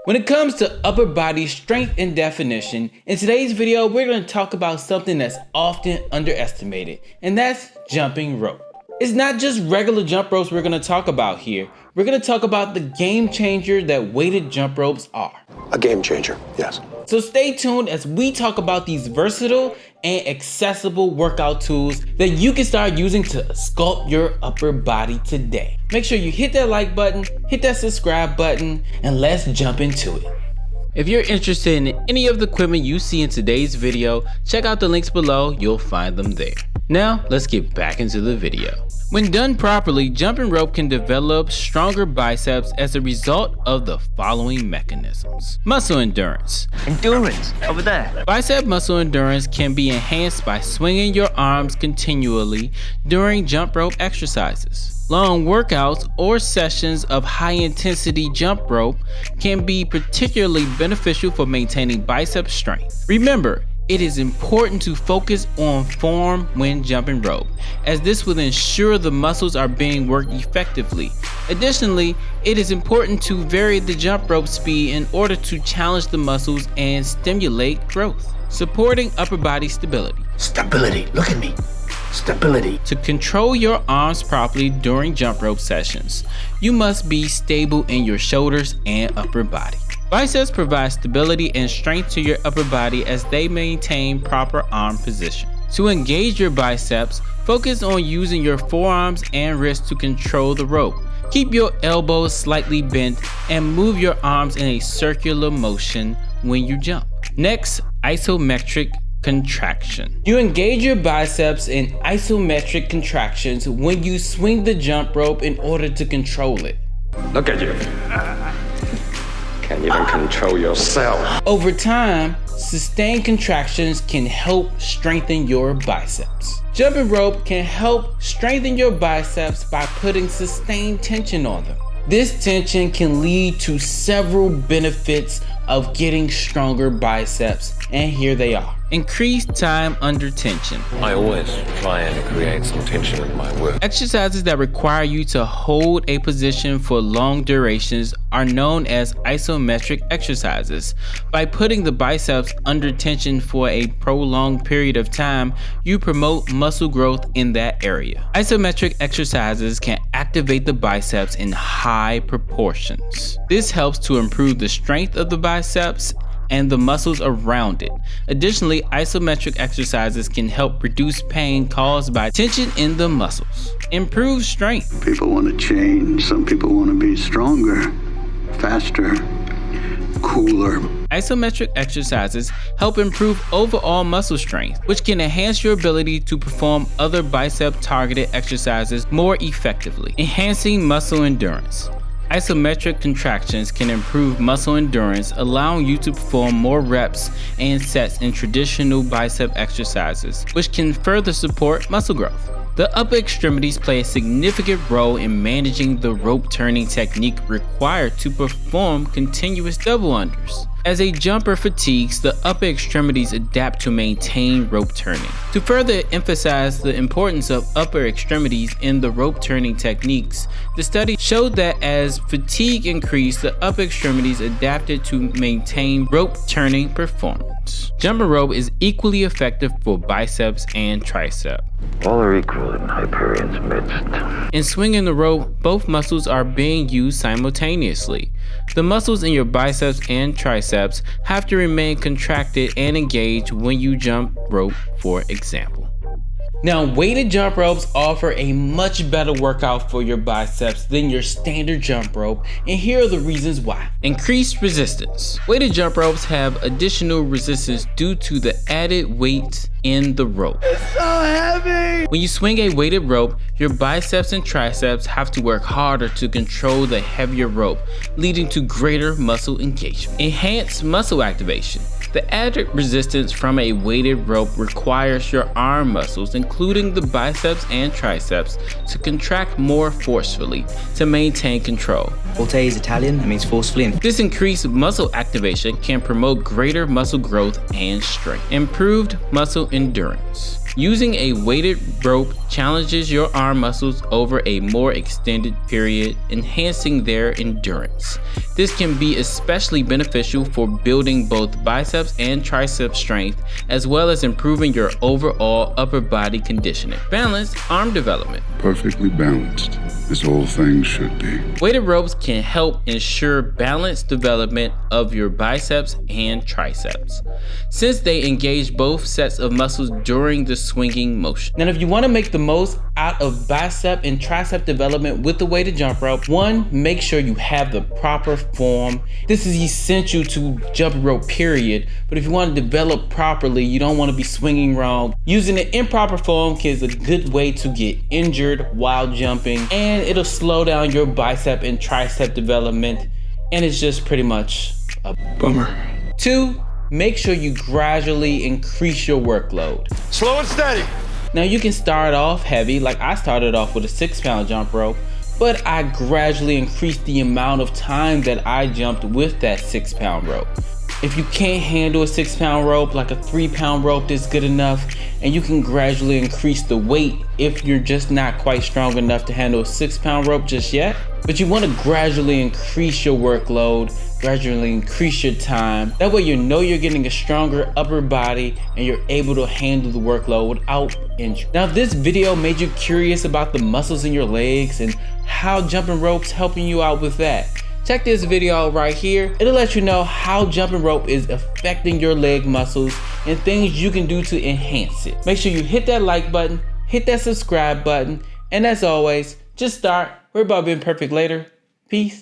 When it comes to upper body strength and definition, in today's video, we're going to talk about something that's often underestimated, and that's jumping rope. It's not just regular jump ropes we're going to talk about here. We're going to talk about the game changer that weighted jump ropes are. A game changer, yes. So stay tuned as we talk about these versatile and accessible workout tools that you can start using to sculpt your upper body today. Make sure you hit that like button, hit that subscribe button, and let's jump into it. If you're interested in any of the equipment you see in today's video, check out the links below, you'll find them there. Now, let's get back into the video. When done properly, jumping rope can develop stronger biceps as a result of the following mechanisms. Muscle endurance. Endurance, over there. Bicep muscle endurance can be enhanced by swinging your arms continually during jump rope exercises. Long workouts or sessions of high-intensity jump rope can be particularly beneficial for maintaining bicep strength. Remember, it is important to focus on form when jumping rope, as this will ensure the muscles are being worked effectively. Additionally, it is important to vary the jump rope speed in order to challenge the muscles and stimulate growth. Supporting upper body stability. Stability, look at me. Stability. To control your arms properly during jump rope sessions, you must be stable in your shoulders and upper body. Biceps provide stability and strength to your upper body as they maintain proper arm position. To engage your biceps, focus on using your forearms and wrists to control the rope. Keep your elbows slightly bent and move your arms in a circular motion when you jump. Next, isometric contraction. You engage your biceps in isometric contractions when you swing the jump rope in order to control it. Look at you. Can't even control yourself. Over time, sustained contractions can help strengthen your biceps. Jumping rope can help strengthen your biceps by putting sustained tension on them. This tension can lead to several benefits of getting stronger biceps, and here they are. Increased time under tension. I always try and create some tension in my work. Exercises that require you to hold a position for long durations are known as isometric exercises. By putting the biceps under tension for a prolonged period of time, you promote muscle growth in that area. Isometric exercises can activate the biceps in high proportions. This helps to improve the strength of the biceps and the muscles around it. Additionally, isometric exercises can help reduce pain caused by tension in the muscles. Improve strength. People want to change. Some people want to be stronger, faster, cooler. Isometric exercises help improve overall muscle strength, which can enhance your ability to perform other bicep targeted exercises more effectively, enhancing muscle endurance. Isometric contractions can improve muscle endurance, allowing you to perform more reps and sets in traditional bicep exercises, which can further support muscle growth. The upper extremities play a significant role in managing the rope turning technique required to perform continuous double unders. As a jumper fatigues, the upper extremities adapt to maintain rope turning. To further emphasize the importance of upper extremities in the rope turning techniques, the study showed that as fatigue increased, the upper extremities adapted to maintain rope turning performance. Jumping rope is equally effective for biceps and triceps. All are equal in Hyperion's midst. In swinging the rope, both muscles are being used simultaneously. The muscles in your biceps and triceps have to remain contracted and engaged when you jump rope, for example. Now, weighted jump ropes offer a much better workout for your biceps than your standard jump rope, and here are the reasons why. Increased resistance. Weighted jump ropes have additional resistance due to the added weight in the rope. It's so heavy! When you swing a weighted rope, your biceps and triceps have to work harder to control the heavier rope, leading to greater muscle engagement. Enhanced muscle activation. The added resistance from a weighted rope requires your arm muscles, including the biceps and triceps, to contract more forcefully to maintain control. Forte is Italian, it means forcefully. This increased muscle activation can promote greater muscle growth and strength. Improved muscle endurance. Using a weighted rope challenges your arm muscles over a more extended period, enhancing their endurance. This can be especially beneficial for building both biceps and tricep strength, as well as improving your overall upper body conditioning. Balanced arm development. Perfectly balanced, as all things should be. Weighted ropes can help ensure balanced development of your biceps and triceps, since they engage both sets of muscles during the swinging motion. Now, if you want to make the most out of bicep and tricep development with the weighted jump rope, one, make sure you have the proper form. This is essential to jump rope, period. But if you want to develop properly, you don't want to be swinging wrong. Using the improper form is a good way to get injured while jumping, and it'll slow down your bicep and tricep development, and it's just pretty much a bummer. Two, make sure you gradually increase your workload. Slow and steady. Now you can start off heavy, like I started off with a 6-pound jump rope, but I gradually increased the amount of time that I jumped with that 6-pound rope. If you can't handle a 6-pound rope, like a 3-pound rope is good enough, and you can gradually increase the weight if you're just not quite strong enough to handle a 6-pound rope just yet. But you want to gradually increase your workload, gradually increase your time. That way you know you're getting a stronger upper body and you're able to handle the workload without injury. Now, if this video made you curious about the muscles in your legs and how jumping rope's helping you out with that, check this video out right here. It'll let you know how jumping rope is affecting your leg muscles and things you can do to enhance it. Make sure you hit that like button, hit that subscribe button, and as always, just start. We're about being perfect later. Peace.